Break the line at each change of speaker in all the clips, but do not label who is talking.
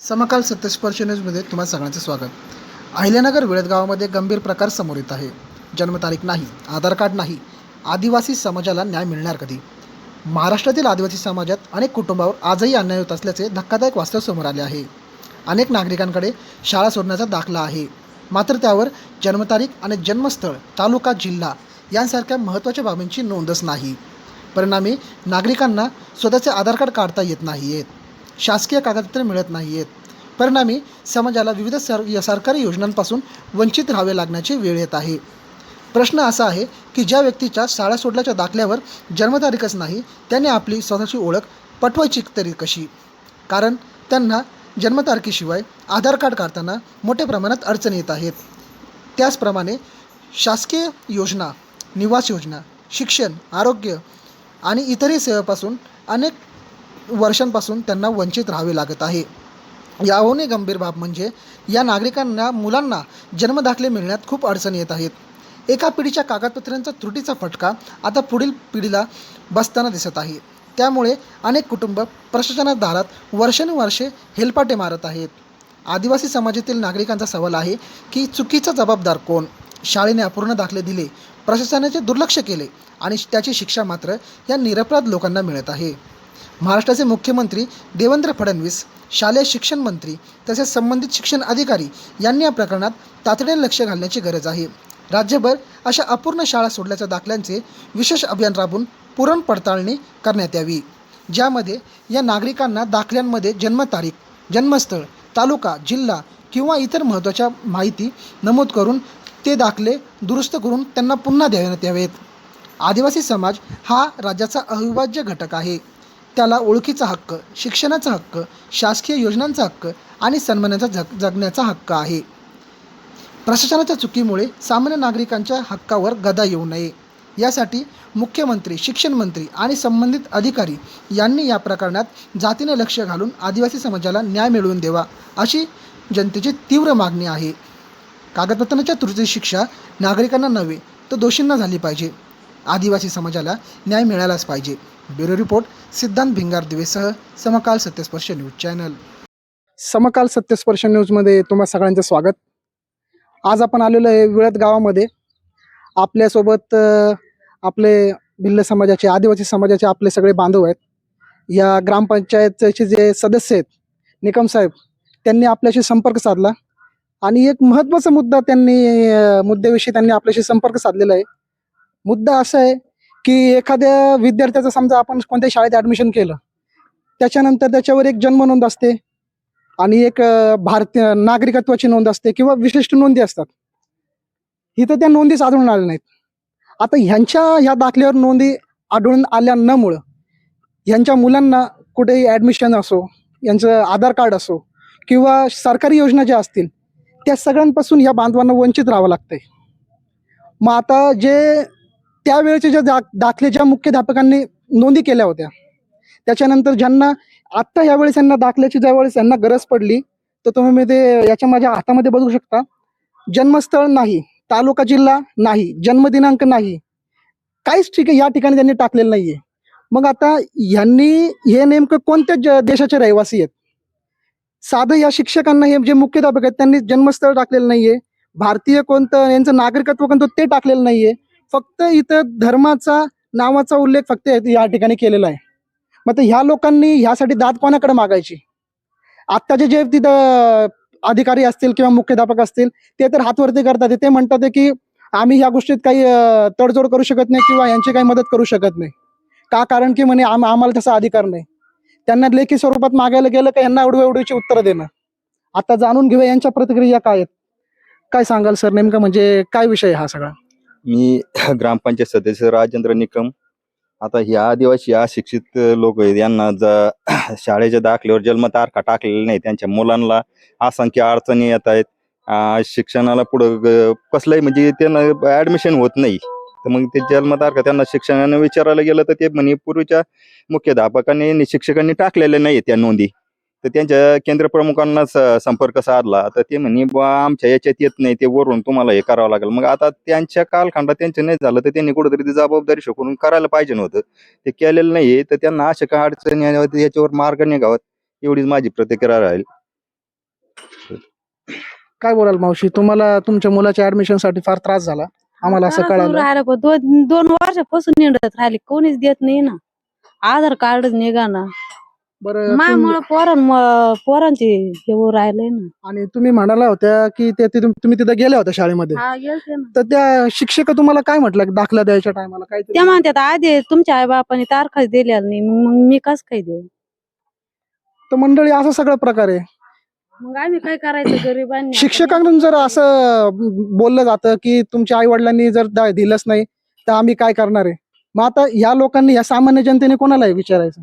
समकाल सत्यस्पर्श न्यूजमध्ये तुम्हा सगळ्यांचे स्वागत. अहिल्यानगर वेळेत गावामध्ये गंभीर प्रकार समोर येत आहे. जन्मतारीख नाही, आधार कार्ड नाही. आदिवासी समाजाला न्याय मिळणार कधी? महाराष्ट्रातील आदिवासी समाजात अनेक कुटुंबावर आजही अन्याय होत असल्याचे धक्कादायक वास्तव समोर आले आहे. अनेक नागरिकांकडे शाळा सोडण्याचा दाखला आहे, मात्र त्यावर जन्मतारीख आणि जन्मस्थळ, तालुका, जिल्हा यांसारख्या महत्त्वाच्या बाबींची नोंदच नाही. परिणामी नागरिकांना स्वतःचे आधार कार्ड काढता येत नाही आहेत, शासकीय कागदपत्रे मिळत नाही आहेत. परिणामी समाजाला विविध सरकारी योजनांपासून वंचित राहावे लागण्याची वेळ येत आहे. प्रश्न असा आहे की ज्या व्यक्तीच्या शाळा सोडल्याच्या दाखल्यावर जन्मतारीखच नाही, त्याने आपली स्वतःची ओळख पटवायची तरी कशी? कारण त्यांना जन्मतारखेशिवाय आधार कार्ड काढताना मोठ्या प्रमाणात अडचणी येत आहेत. त्याचप्रमाणे शासकीय योजना, निवास योजना, शिक्षण, आरोग्य आणि इतरही सेवेपासून अनेक वर्षांपासून त्यांना वंचित राहावे लागत आहे. याहूनही गंभीर बाब म्हणजे या नागरिकांना, मुलांना जन्मदाखले मिळण्यात खूप अडचणी येत आहेत. एका पिढीच्या कागदपत्रांचा त्रुटीचा फटका आता पुढील पिढीला बसताना दिसत आहे. त्यामुळे अनेक कुटुंब प्रशासनाच्या दारात वर्षानुवर्षे हेलपाटे मारत आहेत. आदिवासी समाजातील नागरिकांचा सवाल आहे की चुकीचा जबाबदार कोण? शाळेने अपूर्ण दाखले दिले, प्रशासनाचे दुर्लक्ष केले आणि त्याची शिक्षा मात्र या निरपराध लोकांना मिळत आहे. महाराष्ट्राचे मुख्यमंत्री देवेंद्र फडणवीस, शालेय शिक्षण मंत्री तसेच संबंधित शिक्षण अधिकारी यांनी या प्रकरणात तातडीने लक्ष घालण्याची गरज आहे. राज्यभर अशा अपूर्ण शाळा सोडल्याच्या दाखल्यांचे विशेष अभियान राबवून पूर्ण पडताळणी करण्यात यावी, ज्यामध्ये या नागरिकांना दाखल्यांमध्ये जन्मतारीख, जन्मस्थळ, तालुका, जिल्हा किंवा इतर महत्त्वाच्या माहिती नमूद करून ते दाखले दुरुस्त करून त्यांना पुन्हा देण्यात यावेत. आदिवासी समाज हा राज्याचा अविभाज्य घटक आहे. त्याला ओळखीचा हक्क, शिक्षणाचा हक्क, शासकीय योजनांचा हक्क आणि सन्मानाचा जगण्याचा हक्क आहे. प्रशासनाच्या चुकीमुळे सामान्य नागरिकांच्या हक्कावर गदा येऊ नये, यासाठी मुख्यमंत्री, शिक्षण मंत्री आणि संबंधित अधिकारी यांनी या प्रकरणात जातीने लक्ष घालून आदिवासी समाजाला न्याय मिळवून द्यावा, अशी जनतेची तीव्र मागणी आहे. कागदपत्रांच्या त्रुटीची शिक्षा नागरिकांना नव्हे तर दोषींना झाली पाहिजे. आदिवासी समाजाला न्याय मिळालाच पाहिजे. ब्युरो रिपोर्ट सिद्धांत भिंगार दिवेसह समकाल सत्यस्पर्श न्यूज चॅनल. समकाल सत्यस्पर्श न्यूजमध्ये तुम्हा सगळ्यांचं स्वागत. आज आपण आलेलो आहे विळद गावामध्ये. आपल्यासोबत आपले भिल्ल समाजाचे, आदिवासी समाजाचे आपले सगळे बांधव आहेत. या ग्रामपंचायतचे जे सदस्य आहेत, निकम साहेब, त्यांनी आपल्याशी संपर्क साधला आणि एक महत्त्वाचा मुद्द्याविषयी त्यांनी आपल्याशी संपर्क साधलेला आहे. मुद्दा असा आहे की एखाद्या विद्यार्थ्याचं समजा आपण कोणत्याही शाळेत ॲडमिशन केलं, त्याच्यानंतर त्याच्यावर एक जन्म नोंद असते आणि एक भारतीय नागरिकत्वाची नोंद असते किंवा विशिष्ट नोंदी असतात. इथं त्या नोंदीच आढळून आल्या नाहीत. आता ह्या दाखल्यावर नोंदी आढळून आल्या नमुळं ह्यांच्या मुलांना कुठेही ॲडमिशन असो, यांचं आधार कार्ड असो किंवा सरकारी योजना ज्या असतील त्या सगळ्यांपासून ह्या बांधवांना वंचित राहावं लागतंय. मग आता जे त्यावेळेचे जे दाखले ज्या मुख्याध्यापकांनी नोंदी केल्या होत्या, त्याच्यानंतर ज्यांना आत्ता यावेळेस यांना दाखल्याची ज्यावेळेस यांना गरज पडली, तर तुम्ही ते याच्या माझ्या हातामध्ये बघू शकता. जन्मस्थळ नाही, तालुका, जिल्हा नाही, जन्मदिनांक नाही, काहीच ठीक आहे या ठिकाणी त्यांनी टाकलेलं नाहीये. मग आता यांनी हे नेमकं कोणत्या देशाचे रहिवासी आहेत? साधं या शिक्षकांना, हे जे मुख्याध्यापक आहेत, त्यांनी जन्मस्थळ टाकलेलं नाहीये, भारतीय कोणतं यांचं नागरिकत्व कोणतं ते टाकलेलं नाहीये. फक्त इथं धर्माचा नावाचा उल्लेख फक्त या ठिकाणी केलेला आहे. मग ह्या लोकांनी ह्यासाठी दाद कोणाकडे मागायची? आत्ताचे जे तिथं अधिकारी असतील किंवा मुख्याध्यापक असतील ते तर हातवरती करतात. ते म्हणतात की आम्ही ह्या गोष्टीत काही तडजोड करू शकत नाही किंवा यांची काही मदत करू शकत नाही. का? कारण की म्हणे आम्हाला तसा अधिकार नाही. त्यांना लेखी स्वरूपात मागायला गेलं का यांना एवढीची उत्तरं देणं. आता जाणून घेऊया यांच्या प्रतिक्रिया काय आहेत. काय सांगाल सर, नेमकं म्हणजे काय विषय हा सगळा?
मी ग्रामपंचायत सदस्य राजेंद्र निकम. आता ह्या आदिवासी अशिक्षित लोक आहेत, यांना शाळेच्या दाखल्यावर जन्मतारखा टाकलेल्या नाही. त्यांच्या मुलांना असंख्य अडचणी येत आहेत. शिक्षणाला पुढं कसलंही म्हणजे त्यांना ऍडमिशन होत नाही. तर मग ते जन्मतारखा त्यांना शिक्षणाने विचारायला गेलं तर ते म्हणे पूर्वीच्या मुख्याध्यापकांनी, शिक्षकांनी टाकलेल्या नाही त्या नोंदी. तर त्यांच्या केंद्र प्रमुखांना संपर्क साधला तर ते म्हणे बा आमच्या याच्यात येत नाही, ते वरून तुम्हाला हे करावं लागेल. मग आता त्यांच्या कालखंडात त्यांचं नाही झालं तर त्यांनी कुठेतरी ती जबाबदारी शिकवून करायला पाहिजे नव्हतं. ते केलेलं नाहीये. तर त्यांना अशा काय अडचणी याच्यावर मार्ग निघावत, एवढीच माझी प्रतिक्रिया राहील.
काय बोलाल मावशी, तुम्हाला तुमच्या मुलाच्या ऍडमिशन साठी फार त्रास झाला, आम्हाला असं कळालं.
राहिलं पण दोन वर्षापासून निंडत राहिले, कोणीच देत नाही ना. आधार कार्ड निघा ना.
बरं
मायामुळे पोरांचे हे होऊ राहिलंय ना.
आणि तुम्ही म्हणाला होत्या की तुम्ही तिथे गेल्या होत्या शाळेमध्ये,
हा, गेलते ना.
तर त्या शिक्षक तुम्हाला काय म्हटलं दाखला द्यायच्या टायमाला काय
त्या म्हणतात आधी तुमच्या आई बापाने तारखा दिल्या नाही, मग मी कस काय देऊ?
तर मंडळी असा सगळा प्रकार आहे.
मग आम्ही काय करायचं गरिबांनी?
शिक्षकांकडून जर असं बोललं जातं की तुमच्या आई वडिलांनी जर दिलंच नाही तर आम्ही काय करणार आहे, मग आता ह्या लोकांनी, या सामान्य जनतेने कोणाला विचारायचं?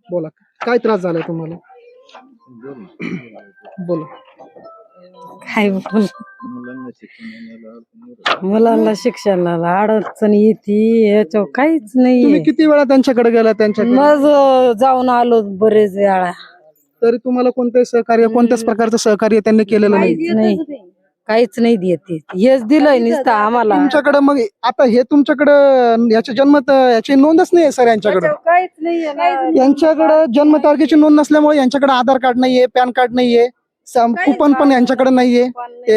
बोला, काय त्रास झालाय तुम्हाला? बोला.
काय मुलांना शिक्षणाला अडचण येते, याच्यावर काहीच
तुम्ही
नाही.
किती वेळा त्यांच्याकडे गेला? त्यांच्याकडे
मग जाऊन आलो बरेच वेळा.
तरी तुम्हाला कोणत्याही सहकार्य, कोणत्याच प्रकारचं सहकार्य त्यांनी केलेलं नाही?
नाही, काहीच नाही देते. हेच दिलंय नुसतं आम्हाला.
तुमच्याकडे मग आता हे तुमच्याकडे याच्या याची नोंदच नाही सर यांच्याकडे.
काहीच नाही.
यांच्याकडे जन्मतारखेची नोंद नसल्यामुळे यांच्याकडे आधार कार्ड नाहीये, पॅन कार्ड नाहीये, कुपन पण यांच्याकडे नाहीये,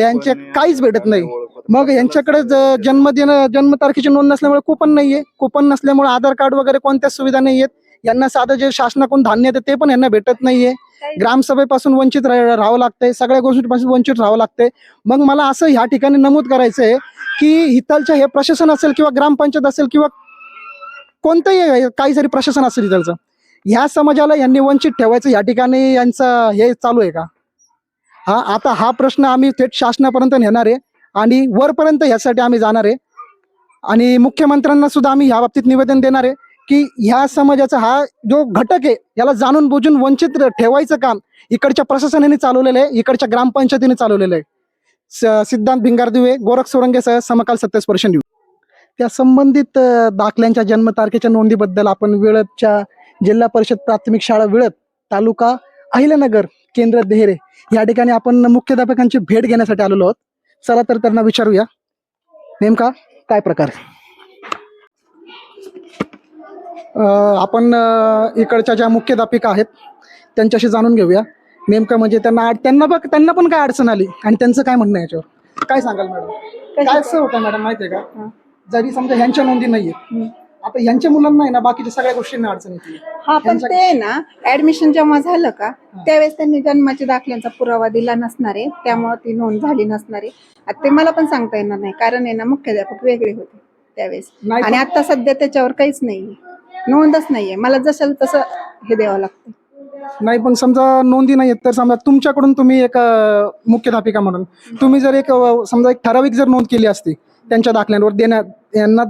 यांचे काहीच भेटत नाही. मग यांच्याकडे जन्मतारखेची नोंद नसल्यामुळे कुपन नाहीये, कुपन नसल्यामुळे आधार कार्ड वगैरे कोणत्याच सुविधा नाहीयेत. यांना साधं जे शासनाकडून धान्य येतं ते पण यांना भेटत नाहीये. ग्रामसभेपासून वंचित राहावं लागतंय, सगळ्या गोष्टींपासून वंचित राहावं लागतंय. मग मला असं ह्या ठिकाणी नमूद करायचंय की इथलच्या हे प्रशासन असेल किंवा ग्रामपंचायत असेल किंवा कोणतंही काही जरी प्रशासन असेल इथलचं, ह्या समाजाला यांनी वंचित ठेवायचं या ठिकाणी यांचं हे चालू आहे का? आता हा प्रश्न आम्ही थेट शासनापर्यंत नेणार आहे आणि वरपर्यंत ह्यासाठी आम्ही जाणार आहे आणि मुख्यमंत्र्यांना सुद्धा आम्ही ह्या बाबतीत निवेदन देणार आहे की ह्या समाजाचा हा जो घटक आहे याला जाणून बुजून वंचित ठेवायचं काम इकडच्या प्रशासनाने चालवलेलं आहे, इकडच्या ग्रामपंचायतीने चालवलेलं आहे. सिद्धांत भिंगारदिवे, गोरख सोरंगेसह समकाल सत्यस्पर्श न्यूज. त्या संबंधित दाखल्यांच्या जन्मतारखेच्या नोंदीबद्दल आपण विळदच्या जिल्हा परिषद प्राथमिक शाळा विळद, तालुका अहिल्यानगर, केंद्र देहरे या ठिकाणी आपण मुख्याध्यापकांची भेट घेण्यासाठी आलेलो आहोत. चला तर त्यांना विचारूया नेमका काय प्रकार. आपण इकडच्या ज्या मुख्याध्यापिका आहेत त्यांच्याशी जाणून घेऊया नेमकं, म्हणजे त्यांना पण काय अडचण आली आणि त्यांचं काय म्हणणं आहे याच्यावर. काय सांगाल मॅडम? काय असं होतं मॅडम माहितीये का, जरी समजा ह्यांच्या नोंदी नाहीये, आता यांच्या मुलांना आहे ना बाकीच्या सगळ्या गोष्टींना अडचण येते.
हा, पण ते ना ऍडमिशन जेव्हा झालं का त्यावेळेस त्यांनी जन्माच्या दाखल्यांचा पुरावा दिला नसणार आहे, त्यामुळे ती नोंद झाली नसणार आहे. आता ते मला पण सांगता येणार नाही, कारण आहे ना मुख्याध्यापक वेगळे होते त्यावेळेस आणि आता सध्या त्याच्यावर काहीच नाहीये, नोंदच नाहीये. मला जसं तसं हे द्यावं लागतं.
नाही, पण समजा नोंदी नाही तर समजा तुमच्याकडून तुम्ही एक मुख्याध्यापिका म्हणून तुम्ही जर एक समजा एक ठराविक जर नोंद केली असती त्यांच्या दाखल्यांवर यांना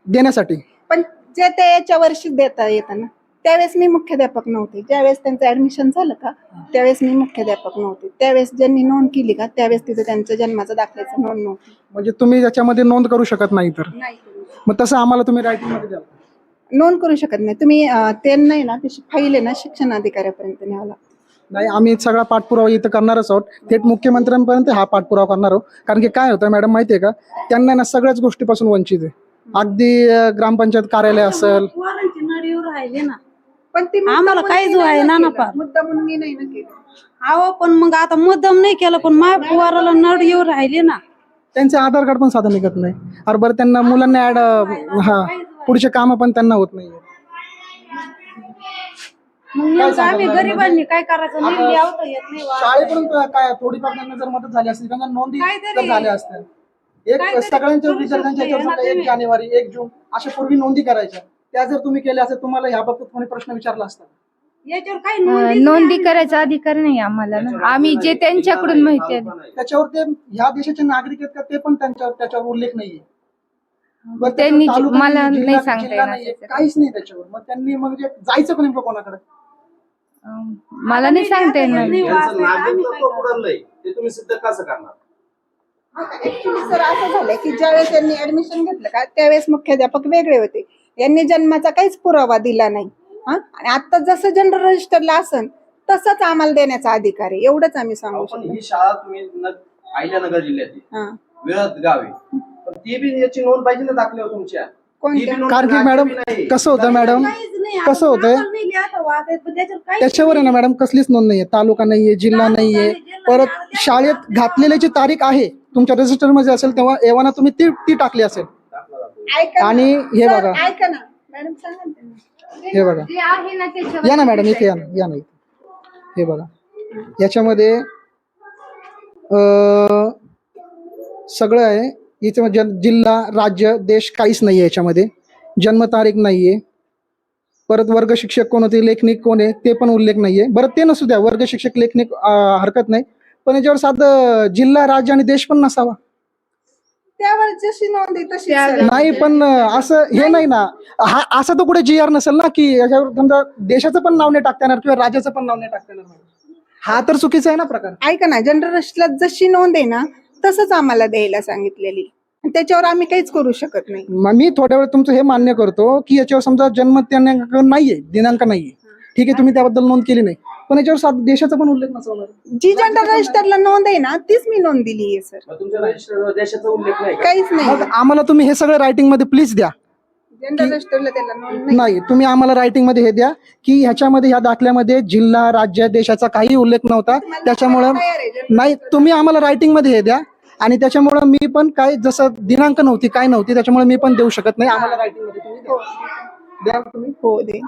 देण्यासाठी,
पण जे ते याच्या वर्षी देता येतं ना, त्यावेळेस मी मुख्याध्यापक नव्हते. ज्यावेळेस त्यांचं ऍडमिशन झालं का त्यावेळेस मी मुख्याध्यापक नव्हते. त्यावेळेस ज्यांनी नोंद केली का त्यावेळेस तिथे त्यांच्या जन्माचा दाखल्याचं नोंद नव्हती.
म्हणजे तुम्ही त्याच्यामध्ये नोंद करू शकत नाही तर
नाही,
मग तसं आम्हाला तुम्ही रायटिंग मध्ये द्याल.
नोंद करू शकत नाही तुम्ही. ते नाही ना, त्याची फाईल आहे ना शिक्षण अधिकाऱ्यापर्यंत न्यावं लागतं.
नाही, आम्ही सगळा पाठपुरावा इथं करणारच आहोत, थेट मुख्यमंत्र्यांपर्यंत हा पाठपुरावा करणार आहोत. कारण की काय होतं मॅडम माहितीये का, त्यांना ना सगळ्याच गोष्टीपासून वंचित आहे. अगदी ग्रामपंचायत कार्यालय असेल,
पोरांची नडीवर राहिले ना.
पण ती
आम्हाला काहीच व्हाय ना ना
मुद्दा म्हणून मी नाही ना केलं.
अहो, पण मग आता मुद्दाम नाही केलं, पण माझ्या पोराला नड येऊन राहिले ना.
त्यांचे आधार कार्ड पण साधं निघत नाही. अरे बरं, त्यांना मुलांना ऍड पुढचे कामं पण त्यांना होत नाही.
मग नेमकं आम्ही गरिबांनी काय करायचं? नीट लिहावता येत नाही.
शाळेकडून काय थोडीफार त्यांना जर मदत झाली असती, त्यांना नोंदी जर झाल्या असत्या, एक सगळ्यांच्या विद्यार्थ्यांच्या याच्यावर 1 जानेवारी 1 जून अशा पूर्वी नोंदी करायच्या, त्या जर तुम्ही केल्या असत्या तुम्हाला याबाबत कोणी प्रश्न विचारला असता.
याच्यावर काही
नोंदी करायचा अधिकार नाही आम्हाला ना. आम्ही जे त्यांच्याकडून माहिती आहे
त्याच्यावर ते ह्या देशाचे नागरिक आहेत का ते पण त्याच्यावर उल्लेख नाहीये.
त्यांनी
तालुका
मला
नाहीये,
नाही
जिल्हा
सांगता
नाहीये,
येणार.
काहीच नाही त्याच्यावर. मग त्यांनी म्हणजे जायचं पण नेमकं कोणाकडे?
मला नाही सांगता येणार.
यांचं नागरिकत्व कुडालंय ते तुम्ही सिद्ध कसं करणार?
ऍक्च्युली सर असं झालंय की ज्यावेळेस त्यांनी ऍडमिशन घेतलं का त्यावेळेस मुख्याध्यापक वेगळे होते. यांनी जन्माचा काहीच पुरावा दिला नाही. आणि आता जसं जनरल रजिस्टरला असन तसंच आम्हाला देण्याचा अधिकार आहे, एवढंच आम्ही सांगू
पण
शकतो.
ही शाळा तुम्ही अहिल्यानगर जिल्ह्यात
हा,
विळद गावी, पण ती बी याची नोंद पाहिजे ना दाखल्यावर तुमच्या.
कोणत्या?
ती बी नोंद
कारण की
लागली
मॅडम
बी नाही.
कसं होतं मॅडम, कसं होतंय त्याच्यावर आहे ना मॅडम कसलीच नोंद नाहीये, तालुका नाहीये, जिल्हा नाहीये, परत शाळेत घातलेल्याची तारीख आहे तुमच्या रजिस्टर मध्ये असेल तेव्हा एव्हाना तुम्ही ती टाकली असेल.
ऐका ना.
आणि हे
सर,
बघा.
ऐका ना मॅडम सांगा ना त्यांना.
हे बघा,
जे आहे ना त्याच्यावर
या ना मॅडम इथे या ना इथे. हे बघा, याच्यामध्ये सगळं आहे. इथे जिल्हा, राज्य, देश काहीच नाहीये याच्यामध्ये. जन्मतारीख नाहीये. परत वर्ग शिक्षक कोण होते, लेखनिक कोण आहे ते पण उल्लेख नाहीये. बरं ते नसू द्या, वर्ग शिक्षक लेखनिक हरकत नाही, पण याच्यावर साधं जिल्हा, राज्य आणि देश पण नसावा.
त्यावर जशी नोंद आहे तशी
नाही पण असं हे नाही ना, हा असं तर कुठे जी आर नसेल ना की याच्यावर समजा देशाचं पण नाव नाही टाकता येणार किंवा राज्याचं पण नाव नाही टाकता येणार. हा तर चुकीचा आहे ना प्रकार.
ऐका ना, जनरल रजिस्टरला जशी नोंद आहे ना तसंच आम्हाला द्यायला सांगितलेली. त्याच्यावर आम्ही काहीच करू शकत नाही.
मग मी थोड्या वेळ तुमचं हे मान्य करतो की याच्यावर समजा जन्म दिनांक नाहीये, दिनांक नाहीये, ठीक आहे, तुम्ही त्याबद्दल नोंद केली नाही, पण याच्यावर देशाचा पण उल्लेख नसावा.
जी जनरल रजिस्टरला नोंद आहे ना तीच मी नोंद दिली आहे सर.
मग तुमच्या रजिस्टरवर देशाचा उल्लेख नाही का?
काहीच
मग
नाही.
आम्हाला तुम्ही हे सगळं रायटिंग मध्ये प्लीज द्या.
जनरल रजिस्टरला त्याला नोंद नाही.
नाही, तुम्ही आम्हाला रायटिंग मध्ये हे द्या की ह्याच्यामध्ये ह्या दाखल्यामध्ये जिल्हा, राज्य, देशाचा काही उल्लेख नव्हता, त्याच्यामुळं नाही, तुम्ही आम्हाला रायटिंग मध्ये हे द्या. आणि त्याच्यामुळं मी पण काय जसं दिनांक नव्हती काय नव्हती त्याच्यामुळे मी पण देऊ शकत नाही. आम्हाला रायटिंग मध्ये तुम्ही द्या. द्या तुम्ही.
हो दे.